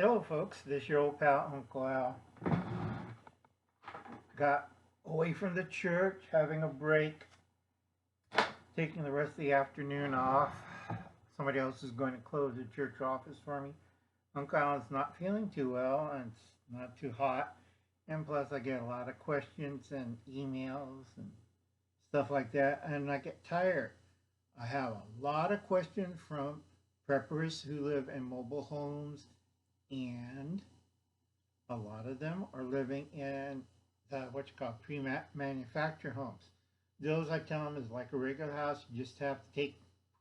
Hello folks, this is your old pal Uncle Al. Got away from the church, having a break, taking the rest of the afternoon off. Somebody else is going to close the church office for me. Uncle Al is not feeling too well and it's not too hot. And plus I get a lot of questions and emails and stuff like that and I get tired. I have a lot of questions from preppers who live in mobile homes, and a lot of them are living in what you call pre-manufactured homes. Those, I tell them, is like a regular house. You just have to take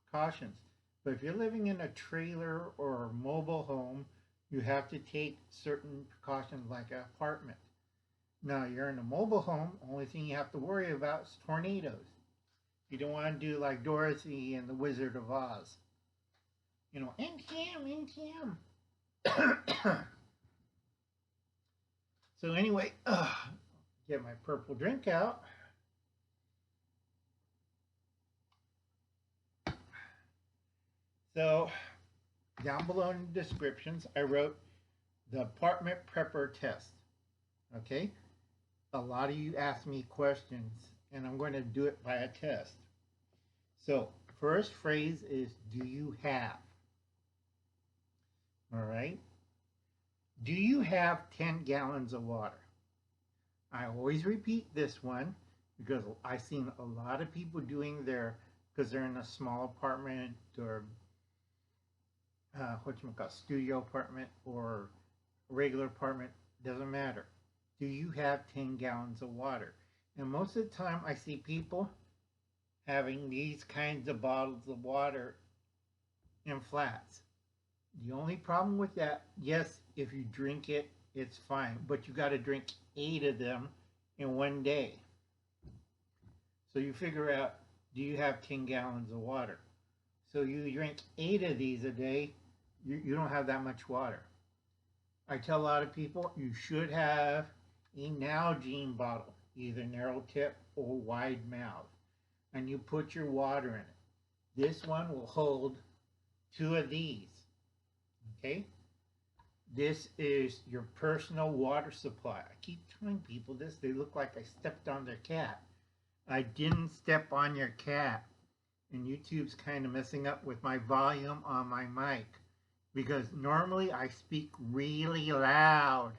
precautions. But if you're living in a trailer or a mobile home, you have to take certain precautions like an apartment. Now, you're in a mobile home, only thing you have to worry about is tornadoes. You don't want to do like Dorothy and the Wizard of Oz. You know, and him. So anyway, get my purple drink out. So down below in the descriptions, I wrote the apartment prepper test. Okay, a lot of you asked me questions, and I'm going to do it by a test. So first phrase is, do you have? All right. Do you have 10 gallons of water? I always repeat this one because I've seen a lot of people doing because they're in a small apartment or studio apartment or regular apartment, doesn't matter. Do you have 10 gallons of water? And most of the time I see people having these kinds of bottles of water in flats. The only problem with that, yes, if you drink it, it's fine, but you got to drink 8 of them in one day. So you figure out, do you have 10 gallons of water? So you drink 8 of these a day, you don't have that much water. I tell a lot of people you should have a Nalgene bottle, either narrow tip or wide mouth, and you put your water in it. This one will hold 2 of these. Okay, this is your personal water supply. I keep telling people this, they look like I stepped on their cat. I didn't step on your cat. And YouTube's kind of messing up with my volume on my mic because normally I speak really loud.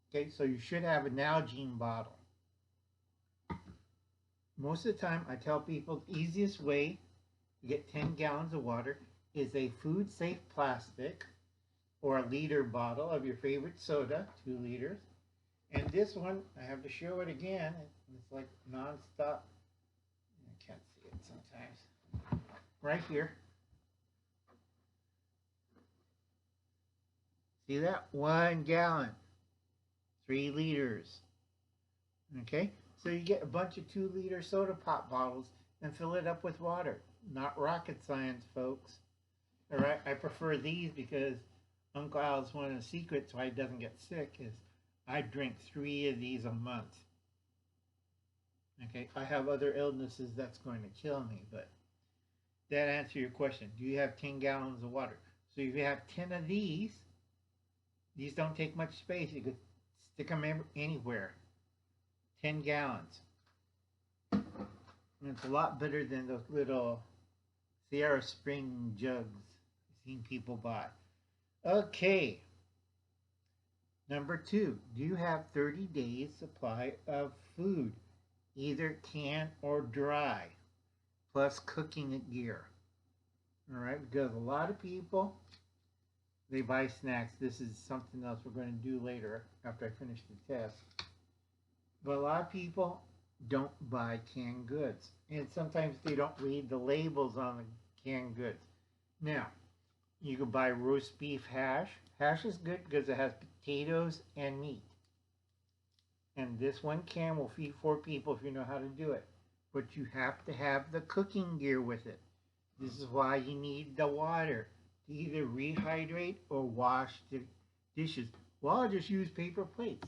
Okay, so you should have a Nalgene bottle. Most of the time I tell people the easiest way to get 10 gallons of water is a food safe plastic or a liter bottle of your favorite soda, 2 liters. And this one, I have to show it again. It's like non-stop. I can't see it sometimes. Right here. See that? 1 gallon, 3 liters. Okay? So you get a bunch of 2-liter soda pop bottles and fill it up with water. Not rocket science, folks. All right, I prefer these because Uncle Al's one of the secrets why he doesn't get sick is I drink 3 of these a month. Okay, I have other illnesses that's going to kill me, but that answers your question. Do you have 10 gallons of water? So if you have 10 of these don't take much space. You could stick them anywhere. 10 gallons. And it's a lot better than those little Sierra Spring jugs seen people buy. Okay. Number 2, do you have 30 days supply of food, either canned or dry, plus cooking gear? All right, because a lot of people, they buy snacks. This is something else we're going to do later after I finish the test. But a lot of people don't buy canned goods, and sometimes they don't read the labels on the canned goods. Now, you can buy roast beef hash. Hash is good because it has potatoes and meat. And this 1 can will feed 4 people if you know how to do it. But you have to have the cooking gear with it. This is why you need the water to either rehydrate or wash the dishes. Well, I'll just use paper plates.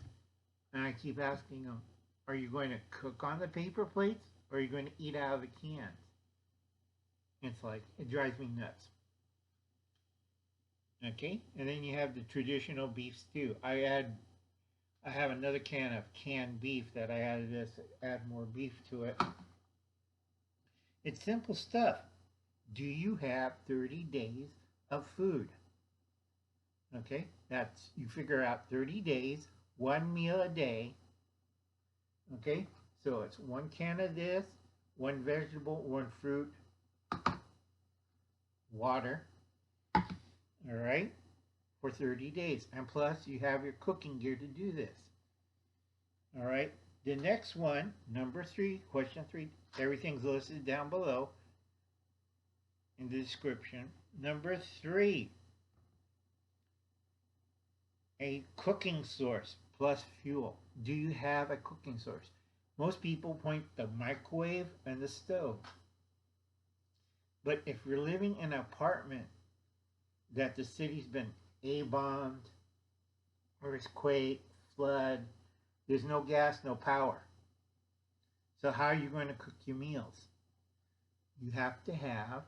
And I keep asking them, are you going to cook on the paper plates or are you going to eat out of the cans? It's like, it drives me nuts. Okay, and then you have the traditional beef stew. I have another can of canned beef that I added this, add more beef to it. It's simple stuff. Do you have 30 days of food? Okay, that's, you figure out 30 days, one meal a day. Okay, so it's one can of this, one vegetable, one fruit, water. All right, for 30 days. And plus, you have your cooking gear to do this. All right, the next one, number 3, question 3, everything's listed down below in the description. Number 3, a cooking source plus fuel. Do you have a cooking source? Most people point the microwave and the stove. But if you're living in an apartment that the city's been A-bombed, earthquake, flood, there's no gas, no power. So how are you going to cook your meals? You have to have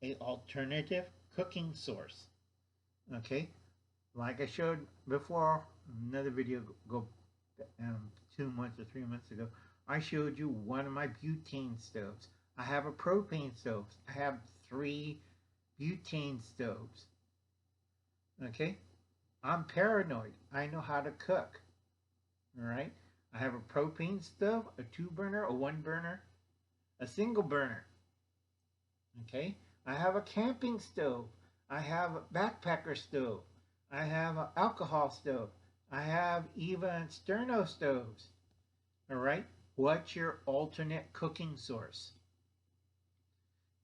an alternative cooking source. Okay? Like I showed before, another video 2 months or 3 months ago, I showed you one of my butane stoves. I have a propane stove. I have 3 butane stoves. Okay? I'm paranoid. I know how to cook. All right? I have a propane stove, a 2-burner, a 1-burner, a single burner. Okay? I have a camping stove. I have a backpacker stove. I have an alcohol stove. I have even sterno stoves. All right? What's your alternate cooking source?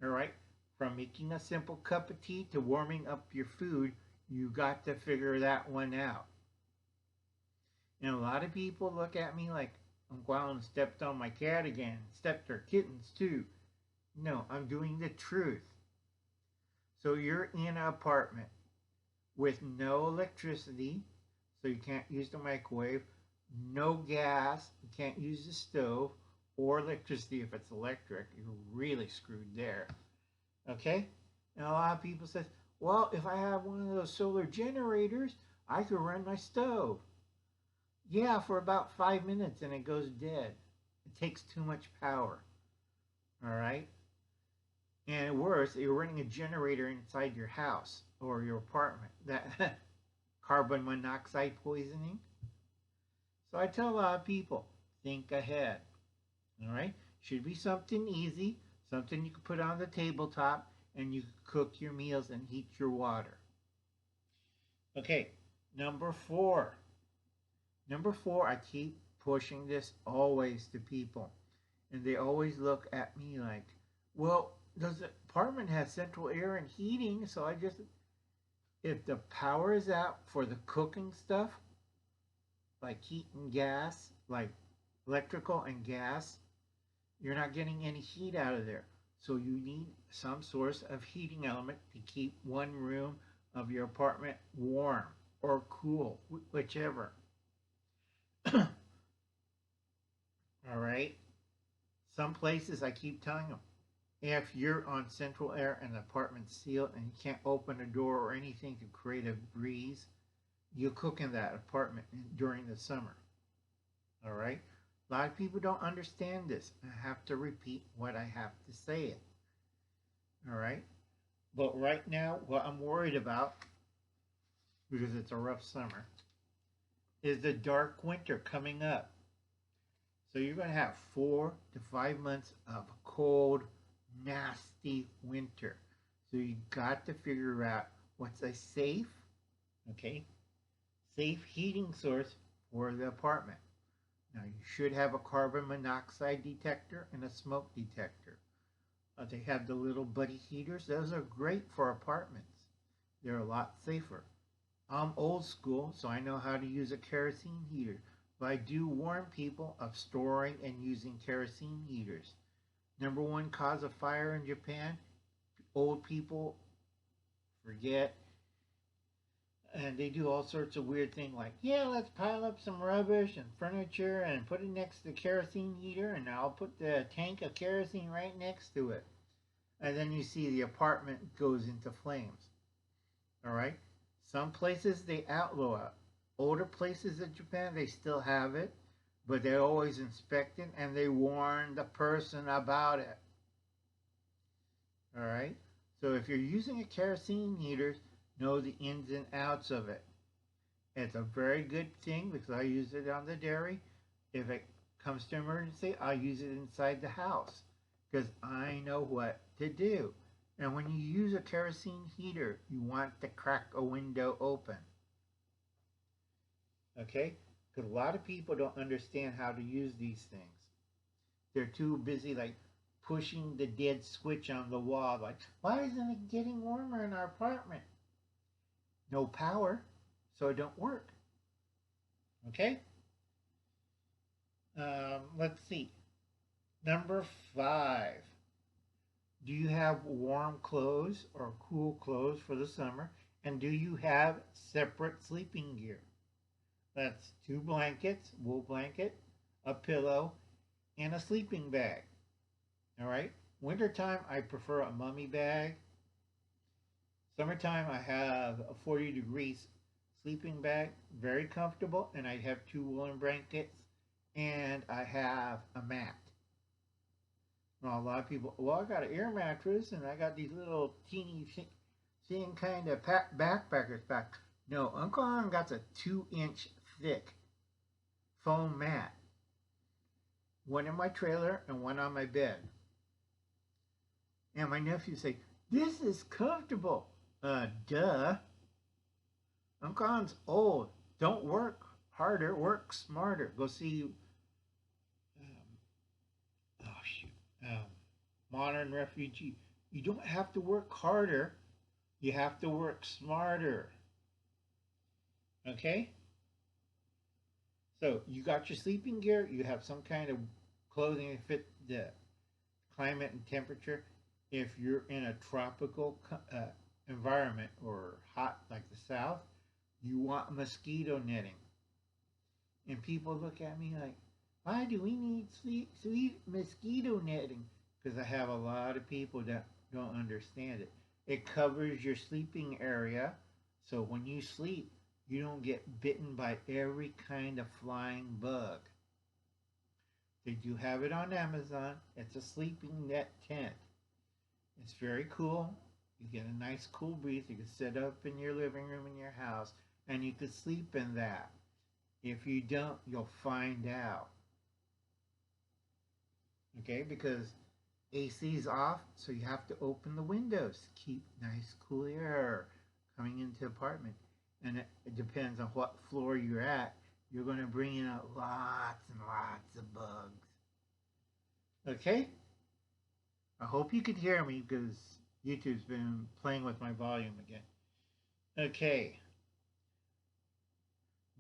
All right? From making a simple cup of tea to warming up your food, you got to figure that one out. And a lot of people look at me like I'm going and stepped on my cat again, stepped her kittens too. No, I'm doing the truth. So you're in an apartment with no electricity, so you can't use the microwave, no gas, you can't use the stove, or electricity if it's electric. You're really screwed there. Okay? And a lot of people say, well, if I have one of those solar generators, I could run my stove. Yeah, for about 5 minutes and it goes dead. It takes too much power. All right? And worse, you're running a generator inside your house or your apartment. That carbon monoxide poisoning. So I tell a lot of people, think ahead. All right? Should be something easy, something you can put on the tabletop, and you can cook your meals and heat your water. Okay, number 4. Number 4, I keep pushing this always to people. And they always look at me like, well, does the apartment have central air and heating? So I just, if the power is out for the cooking stuff, like heat and gas, like electrical and gas, you're not getting any heat out of there. So you need some source of heating element to keep one room of your apartment warm or cool, whichever. All right. Some places I keep telling them, if you're on central air and the apartment's sealed and you can't open a door or anything to create a breeze, you cook in that apartment during the summer. All right. A lot of people don't understand this. I have to repeat what I have to say it. All right. But right now, what I'm worried about, because it's a rough summer, is the dark winter coming up. So you're going to have 4 to 5 months of cold, nasty winter. So you got to figure out what's a safe, okay, safe heating source for the apartment. Now you should have a carbon monoxide detector and a smoke detector. They have the little buddy heaters. Those are great for apartments. They're a lot safer. I'm old school, so I know how to use a kerosene heater. But I do warn people of storing and using kerosene heaters. Number 1 cause of fire in Japan, old people forget. And they do all sorts of weird things like, yeah, let's pile up some rubbish and furniture and put it next to the kerosene heater, and I'll put the tank of kerosene right next to it. And then you see the apartment goes into flames. All right? Some places they outlaw it. Older places in Japan, they still have it, but they always inspect it and they warn the person about it. All right? So if you're using a kerosene heater, know the ins and outs of it. It's a very good thing because I use it on the dairy. If it comes to emergency, I use it inside the house because I know what to do. And when you use a kerosene heater, you want to crack a window open. Okay? Because a lot of people don't understand how to use these things. They're too busy like pushing the dead switch on the wall. Like, why isn't it getting warmer in our apartment? No power, so it don't work. Okay? Let's see. Number 5. Do you have warm clothes or cool clothes for the summer? And do you have separate sleeping gear? That's 2 blankets, wool blanket, a pillow, and a sleeping bag. All right? Wintertime, I prefer a mummy bag. Summertime, I have a 40 degrees sleeping bag, very comfortable, and I have 2 woolen blankets, and I have a mat. Now, a lot of people, well, I got an air mattress, and I got these little teeny thin kind of backpackers back. No, Uncle Ron got a 2-inch thick foam mat. One in my trailer and one on my bed. And my nephews say, this is comfortable. Duh. Uncle Ron's old. Don't work harder, work smarter. Go see Modern Refugee. You don't have to work harder. You have to work smarter. Okay? So you got your sleeping gear. You have some kind of clothing to fit the climate and temperature. If you're in a tropical environment or hot like the South, you want mosquito netting. And people look at me like, why do we need sweet mosquito netting? Because I have a lot of people that don't understand it. It covers your sleeping area, so when you sleep, you don't get bitten by every kind of flying bug. They do have it on Amazon. It's a sleeping net tent. It's very cool. You get a nice cool breeze. You can set up in your living room in your house, and you can sleep in that. If you don't, you'll find out. Okay, because AC's off, so you have to open the windows to keep nice cool air coming into the apartment. And it depends on what floor you're at. You're going to bring in lots and lots of bugs. Okay? I hope you could hear me because YouTube's been playing with my volume again. Okay.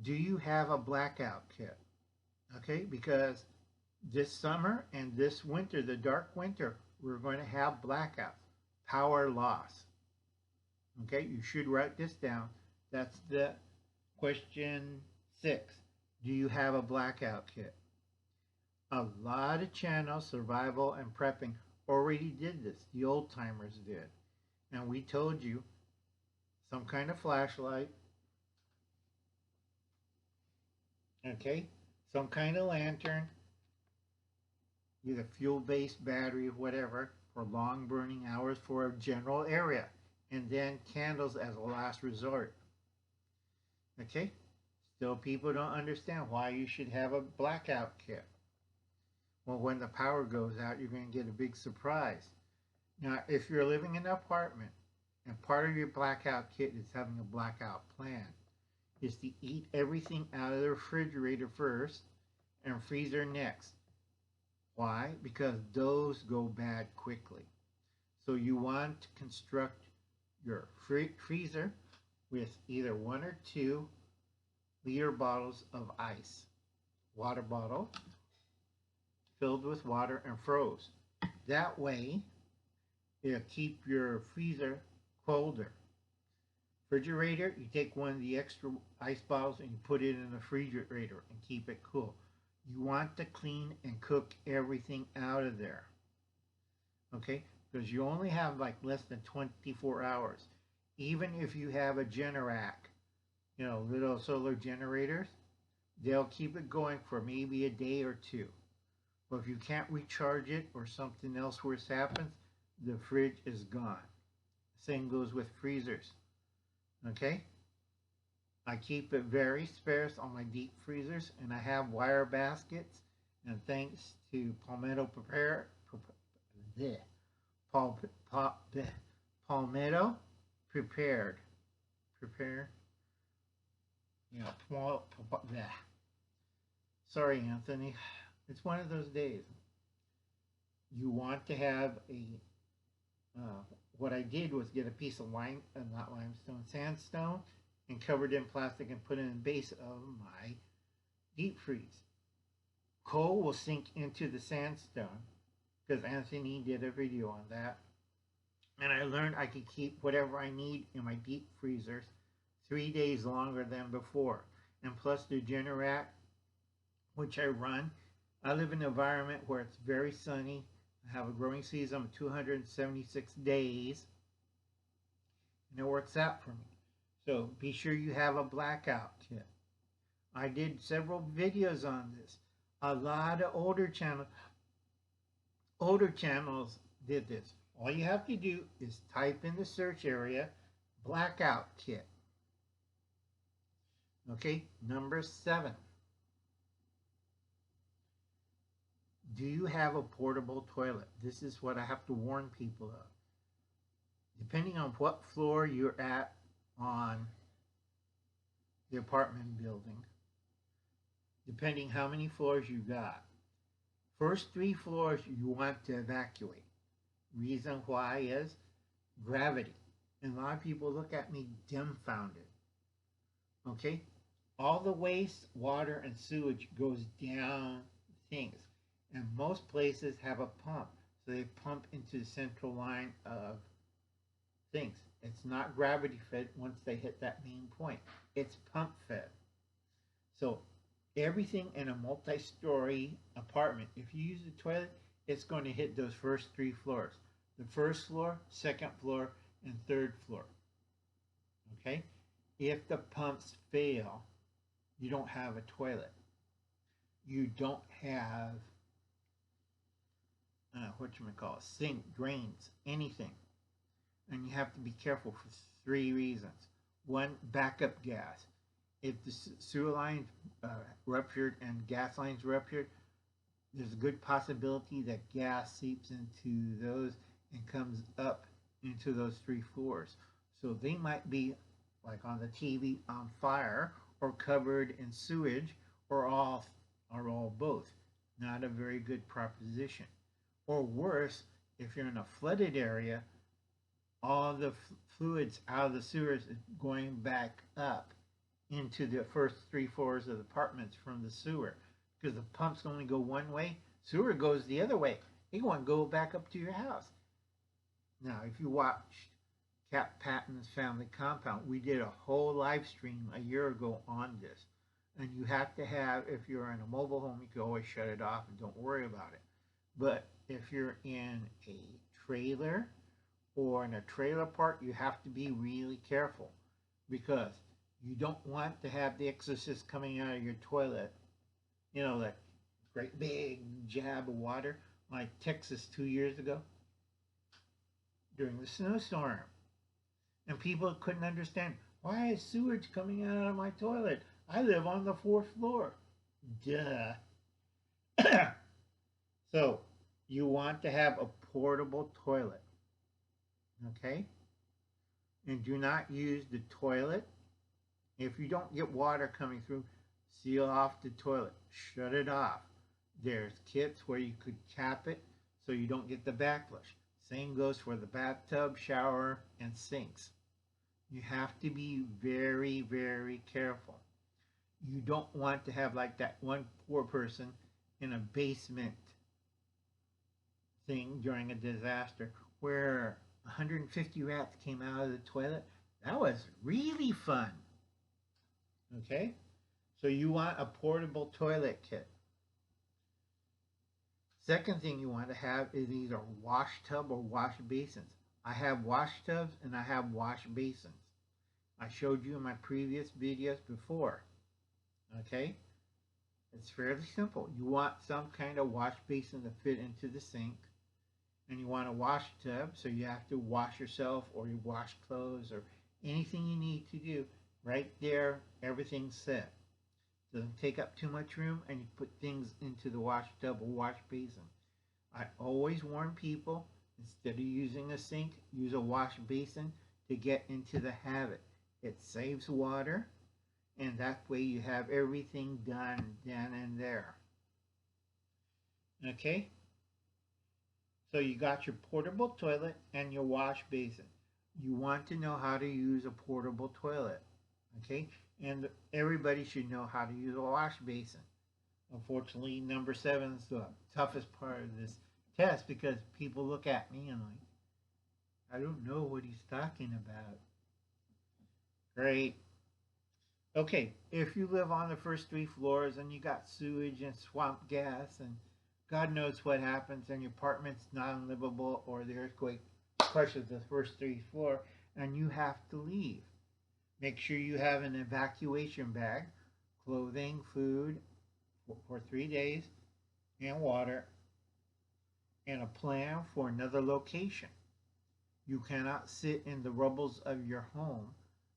Do you have a blackout kit? Okay, because this summer and this winter, the dark winter, we're going to have blackouts, power loss. Okay, you should write this down. That's the question 6. Do you have a blackout kit? A lot of channels, survival and prepping, already did this. The old timers did. And we told you some kind of flashlight, okay, some kind of lantern, either fuel-based battery or whatever, for long burning hours for a general area, and then candles as a last resort. Okay? Still people don't understand why you should have a blackout kit. Well, when the power goes out, you're going to get a big surprise. Now, if you're living in an apartment and part of your blackout kit is having a blackout plan, is to eat everything out of the refrigerator first and freezer next. Why? Because those go bad quickly. So you want to construct your freezer with either 1 or 2 liter bottles of ice. Water bottle filled with water and froze. That way, it'll keep your freezer colder. Refrigerator, you take one of the extra ice bottles and you put it in the refrigerator and keep it cool. You want to clean and cook everything out of there. Okay? Because you only have like less than 24 hours. Even if you have a Generac, you know, little solar generators, they'll keep it going for maybe a day or two. But if you can't recharge it or something else worse happens, the fridge is gone. Same goes with freezers. Okay? I keep it very sparse on my deep freezers, and I have wire baskets. And thanks to Palmetto Palmetto Prepare, you know, sorry, Anthony. It's one of those days. You want to have a, what I did was get a piece of not limestone, sandstone, and covered in plastic and put it in the base of my deep freeze. Coal will sink into the sandstone because Anthony did a video on that. And I learned I could keep whatever I need in my deep freezers 3 days longer than before. And plus the Generac, which I run, I live in an environment where it's very sunny. I have a growing season of 276 days. And it works out for me. So be sure you have a blackout kit. I did several videos on this. A lot of older channels did this. All you have to do is type in the search area, blackout kit. Okay, number 7. Do you have a portable toilet? This is what I have to warn people of. Depending on what floor you're at on the apartment building, depending how many floors you got, first 3 floors you want to evacuate. Reason why is gravity. And a lot of people look at me dumbfounded. Okay? All the waste, water, and sewage goes down things. And most places have a pump. So they pump into the central line of things. It's not gravity fed once they hit that main point. It's pump fed. So everything in a multi-story apartment, if you use the toilet, it's going to hit those first 3 floors. The first floor, second floor, and third floor. Okay? If the pumps fail, you don't have a toilet. You don't have, sink, drains, anything. And you have to be careful for 3 reasons. 1, backup gas. If the sewer lines ruptured and gas lines ruptured, there's a good possibility that gas seeps into those and comes up into those 3 floors. So they might be, like on the TV, on fire or covered in sewage or all both. Not a very good proposition. Or worse, if you're in a flooded area, all the fluids out of the sewers is going back up into the first 3 floors of the apartments from the sewer. Because the pumps only go one way, sewer goes the other way. They want to go back up to your house. Now, if you watched Cap Patton's Family Compound, we did a whole live stream a year ago on this. And you have to have, if you're in a mobile home, you can always shut it off and don't worry about it. But if you're in a trailer or in a trailer park, you have to be really careful because you don't want to have the exorcist coming out of your toilet, you know, that great big jab of water like Texas 2 years ago during the snowstorm. And people couldn't understand, why is sewage coming out of my toilet? I live on the 4th floor. Duh. So you want to have a portable toilet. Okay? And do not use the toilet. If you don't get water coming through, seal off the toilet. Shut it off. There's kits where you could cap it so you don't get the backlash. Same goes for the bathtub, shower, and sinks. You have to be very, very careful. You don't want to have like that one poor person in a basement thing during a disaster where 150 rats came out of the toilet. That was really fun. Okay? So you want a portable toilet kit. Second thing you want to have is either wash tub or wash basins. I have wash tubs and I have wash basins. I showed you in my previous videos before. Okay? It's fairly simple. You want some kind of wash basin to fit into the sink, and you want a wash tub so you have to wash yourself or you wash clothes or anything you need to do. Right there, everything's set. Doesn't take up too much room, and you put things into the wash tub or wash basin. I always warn people, instead of using a sink, use a wash basin to get into the habit. It saves water, and that way you have everything done then and there. Okay? So you got your portable toilet and your wash basin. You want to know how to use a portable toilet. Okay? And everybody should know how to use a wash basin. Unfortunately, number 7 is the toughest part of this test because people look at me and like, I don't know what he's talking about. Great. Okay, if you live on the first 3 floors and you got sewage and swamp gas and God knows what happens and your apartment's not unlivable or the earthquake crushes the first 3 floors and you have to leave. Make sure you have an evacuation bag, clothing, food for 3 days, and water, and a plan for another location. You cannot sit in the rubbles of your home.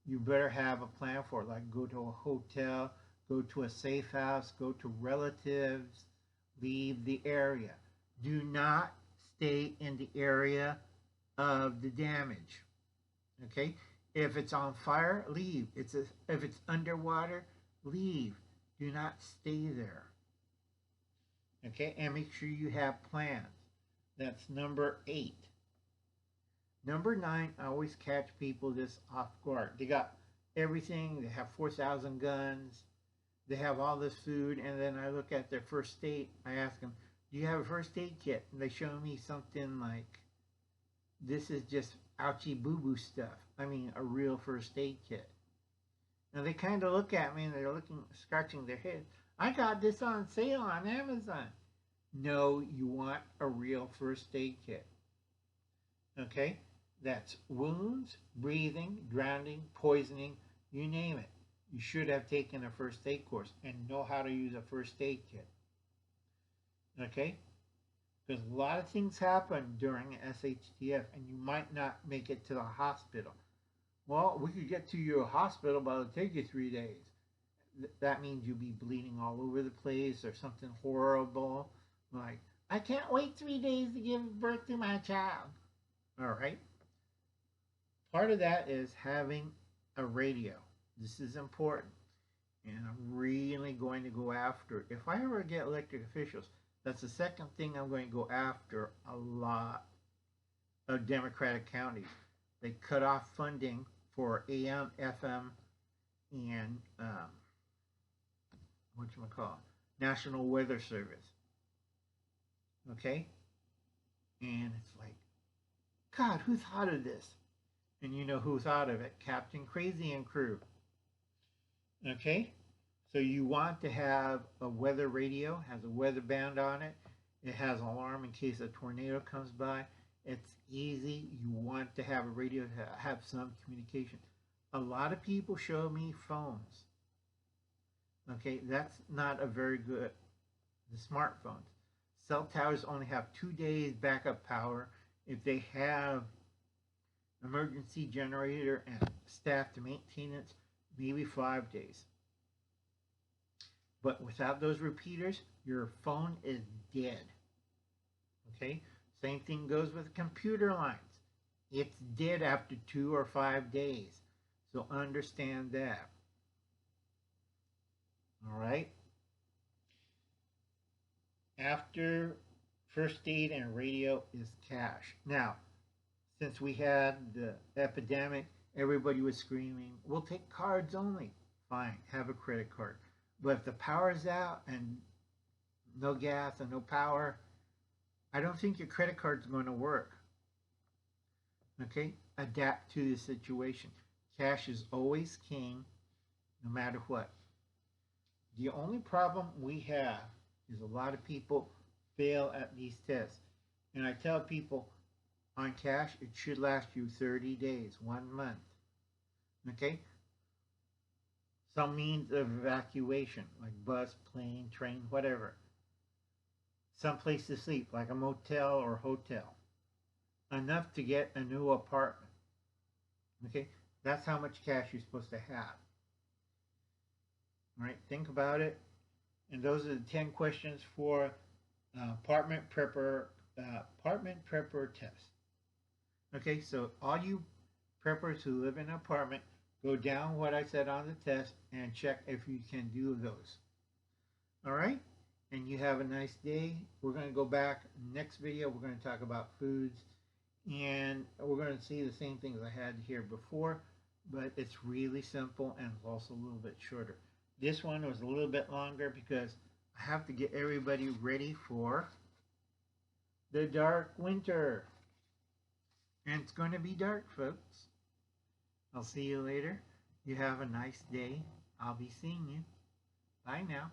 You better have a plan for it, like go to a hotel, go to a safe house, go to relatives, leave the area. Do not stay in the area of the damage. Okay? If it's on fire, leave. If it's underwater, leave. Do not stay there. Okay? And make sure you have plans. That's number 8. Number 9, I always catch people this off guard. They got everything. They have 4,000 guns. They have all this food. And then I look at their first aid. I ask them, do you have a first aid kit? And they show me something like, this is just ouchie boo-boo stuff. I mean, a real first aid kit. Now they kind of look at me and they're scratching their head. I got this on sale on Amazon. No, you want a real first aid kit. Okay? That's wounds, breathing, drowning, poisoning, you name it. You should have taken a first aid course and know how to use a first aid kit. Okay? Because a lot of things happen during SHTF and you might not make it to the hospital. Well, we could get to your hospital, but it'll take you 3 days. That means you'll be bleeding all over the place or something horrible. Like, I can't wait 3 days to give birth to my child. All right? Part of that is having a radio. This is important. And I'm really going to go after, if I ever get elected officials, that's the second thing I'm going to go after a lot of Democratic counties. They cut off funding for AM, FM, and National Weather Service. Okay? And it's like, God, who thought of this? And you know who thought of it? Captain Crazy and crew. Okay? So you want to have a weather radio, has a weather band on it. It has an alarm in case a tornado comes by. It's easy. You want to have a radio to have some communication. A lot of people show me phones. Okay, that's not a very good, the smartphones. Cell towers only have 2 days backup power. If they have emergency generator and staff to maintain it, maybe 5 days. But without those repeaters, your phone is dead. Okay? Same thing goes with computer lines. It's dead after 2 or 5 days. So understand that. All right? After first aid and radio is cash. Now, since we had the epidemic, everybody was screaming, we'll take cards only. Fine, have a credit card. But if the power's out and no gas and no power, I don't think your credit card's going to work. Okay? Adapt to the situation. Cash is always king, no matter what. The only problem we have is a lot of people fail at these tests. And I tell people, on cash, it should last you 30 days, 1 month. Okay? Some means of evacuation, like bus, plane, train, whatever. Some place to sleep, like a motel or hotel. Enough to get a new apartment. Okay? That's how much cash you're supposed to have. All right? Think about it. And those are the 10 questions for apartment prepper test. Okay, so all you preppers who live in an apartment, go down what I said on the test and check if you can do those. All right, and you have a nice day. We're going to go back next video. We're going to talk about foods, and we're going to see the same things I had here before, but it's really simple and also a little bit shorter. This one was a little bit longer because I have to get everybody ready for the dark winter. And it's going to be dark, folks. I'll see you later. You have a nice day. I'll be seeing you. Bye now.